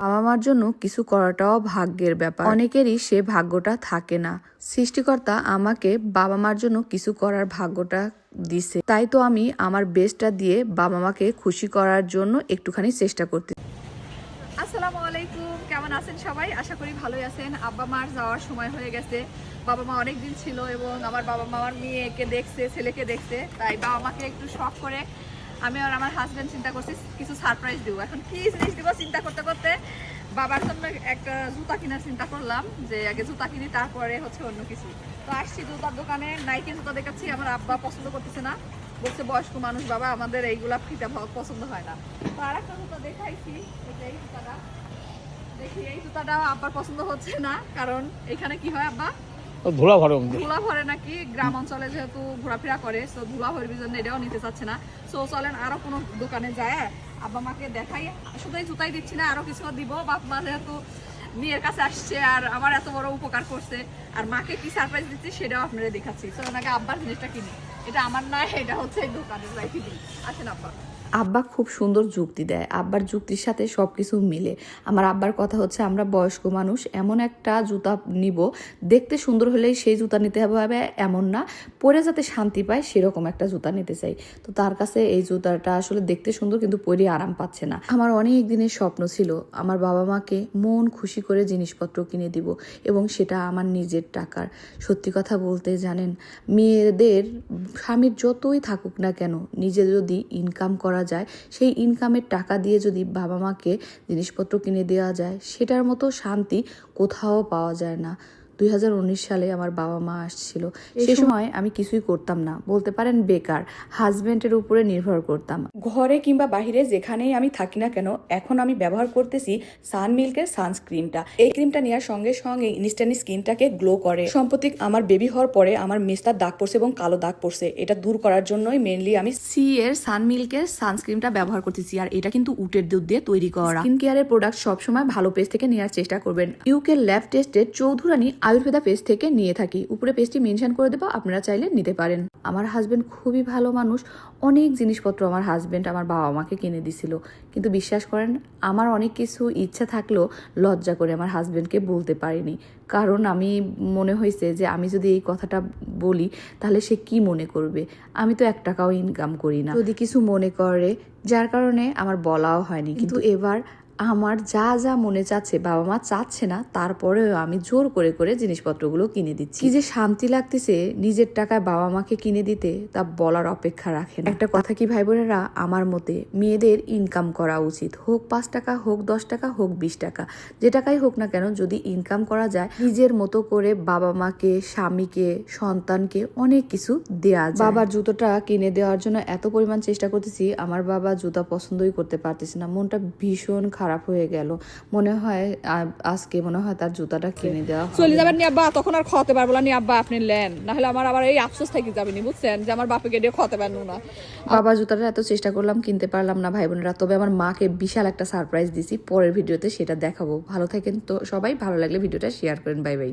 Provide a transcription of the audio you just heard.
বাবা মার জন্য কিছু করাটাও ভাগ্যের ব্যাপার, অনেকেরই সে ভাগ্যটা থাকে না। সৃষ্টিকর্তা আমাকে বাবা মার জন্য কিছু করার ভাগ্যটা দিছে, তাই তো আমি আমার বেস্টটা দিয়ে বাবা মাকে খুশি করার জন্য একটুখানি চেষ্টা করতে। আসসালামু আলাইকুম, কেমন আছেন সবাই? আশা করি ভালোই আছেন। আব্বা মার যাওয়ার সময় হয়ে গেছে। বাবা মা অনেক দিন ছিল এবং আমার বাবা মা আমার মেয়েকে দেখছে, ছেলেকে দেখছে, তাই বাবা মাকে একটু শখ করে আমি আর আমার হাজব্যান্ড চিন্তা করছি কিছু সারপ্রাইজ দিব। এখন কি জিনিস দিব চিন্তা করতে করতে বাবার জন্য একটা জুতা কেনার চিন্তা করলাম, যে আগে জুতা কিনি তারপরে হচ্ছে অন্য কিছু। তো আসছি জুতার দোকানে, নাইকি জুতা দেখাচ্ছি, আমার আব্বা পছন্দ করতেছে না, বলছে বয়স্ক মানুষ বাবা, আমাদের এইগুলা ফিতা পছন্দ হয় না। তো আর একটা জুতা দেখাইছি, এই জুতাটা দেখি, এই জুতাটা আব্বার পছন্দ হচ্ছে না, কারণ এখানে কি হয় আব্বা, ধুলা ভরে নাকি, গ্রাম অঞ্চলে যেহেতু ঘোরাফেরা করে, তো ধুলা ভরবির জন্য এটাও নিতে চাচ্ছে না। সো চলেন আরো কোনো দোকানে যায় আব্বা মাকে দেখাই, শুধু এই জুতাই দিচ্ছি না, আরো কিছু দিব। বাপ মা যেহেতু মেয়ের কাছে আসছে আর আমার এত বড় উপকার করছে, আর মাকে কি সারপ্রাইজ দিচ্ছি সেটাও আপনারা দেখাচ্ছি। চলেন আগে আব্বার জিনিসটা কিনি, এটা আমার নয়, এটা হচ্ছে এই দোকানের যাই কিনি। আসেন আব্বা। আব্বা খুব সুন্দর যুক্তি দেয়, আব্বার যুক্তির সাথে সবকিছু মিলে। আমার আব্বার কথা হচ্ছে, আমরা বয়স্ক মানুষ, এমন একটা জুতা নিব, দেখতে সুন্দর হলেই সেই জুতা নিতে হবে এমন না, পরে যাতে শান্তি পায় সেরকম একটা জুতা নিতে চাই। তো তার কাছে এই জুতাটা আসলে দেখতে সুন্দর, কিন্তু পরে আরাম পাচ্ছে না। আমার অনেক দিনের স্বপ্ন ছিল আমার বাবা মাকে মন খুশি করে জিনিসপত্র কিনে দিব, এবং সেটা আমার নিজের টাকার। সত্যি কথা বলতে জানেন, মেয়েদের স্বামীর যতই থাকুক না কেন, নিজে যদি ইনকাম করা যায়, সেই ইনকামের টাকা দিয়ে যদি বাবা মাকে জিনিসপত্র কিনে দেওয়া যায়, সেটার মতো শান্তি কোথাও পাওয়া যায় না। 2019 সালে আমার বাবা মা আসছিল, সে সময় আমি কিছুই করতাম না, বলতে পারেন বেকার, হাজবেন্ডের উপরে নির্ভর করতাম। ঘরে কিংবা বাহিরে যেখানেই আমি থাকি না কেন, এখন আমি ব্যবহার করতেছি সানমিল্কের সানস্ক্রিনটা। এই ক্রিমটা নেওয়ার সঙ্গে সঙ্গে ইনস্ট্যান্ট স্কিনটাকে গ্লো করে। সম্প্রতি আমার বেবি হওয়ার পরে আমার মেস্তার দাগ পড়ছে এবং কালো দাগ পড়ছে, এটা দূর করার জন্যই মেনলি আমি সি এর সানমিল্কের সানস্ক্রিনটা ব্যবহার করতেছি। আর এটা কিন্তু উটের দুধ দিয়ে তৈরি করা। স্কিন কেয়ারের প্রোডাক্ট সবসময় ভালো পেজ থেকে নেওয়ার চেষ্টা করবেন। UK lab tested Chowdhurani Ayurveda page থেকে নিয়ে থাকি, উপরে পেজটি মেনশন করে দেবো, আপনারা চাইলে নিতে পারেন। আমার হাজবেন্ড খুবই ভালো মানুষ, অনেক জিনিসপত্র আমার হাজবেন্ড আমার বাবা মাকে কিনে দিছিল, কিন্তু বিশ্বাস করেন আমার অনেক কিছু ইচ্ছা থাকলেও লজ্জা করে আমার হাজবেন্ডকে বলতে পারিনি, কারণ আমি মনে হয়েছে যে আমি যদি এই কথাটা বলি তাহলে সে কি মনে করবে। আমি তো 1 টাকাও ইনকাম করি না, যদি কিছু মনে করে, যার কারণে আমার বলাও হয়নি। কিন্তু এবার আমার যা যা মনে চাচ্ছে, বাবা মা চাচ্ছে না, তারপরেও আমি জোর করে করে জিনিসপত্রগুলো কিনে দিচ্ছি। কি যে শান্তি লাগতেছে নিজের টাকায় বাবা মাকে কিনে দিতে, তা বলার অপেক্ষা রাখে না। একটা কথা কি ভাই বোনেরা, আমার মতে মেয়েদের ইনকাম করা উচিত, হোক 5 টাকা, হোক 10 টাকা, হোক 20 টাকা, যে টাকাই হোক না কেন, যদি ইনকাম করা যায় নিজের মতো করে বাবা মাকে, স্বামীকে, সন্তানকে অনেক কিছু দেয়া যায়। বাবার জুতোটা কিনে দেওয়ার জন্য এত পরিমাণ চেষ্টা করতেছি, আমার বাবা জুতা পছন্দই করতে পারতেছে না। মনটা ভীষণ খারাপ হয়ে গেল, মনে হয় আজকে মনে হয় তার জুতাটা কিনে দেওয়া চলে যাবেন নি আব্বা, তখন আর খাওয়াতে পারবো না নি আব্বা, আপনি নেন, নাহলে আমার আবার এই আফসোস থেকে যাবেন, বুঝছেন, যে আমার বাপকে দিয়ে খাওয়াতে পারবো না। বাবা জুতাটা এত চেষ্টা করলাম, কিনতে পারলাম না ভাই বোনেরা। তবে আমার মাকে বিশাল একটা সারপ্রাইজ দিছি, পরের ভিডিওতে সেটা দেখাবো। ভালো থাকেন তো সবাই, ভালো লাগলে ভিডিওটা শেয়ার করেন। Bye bye.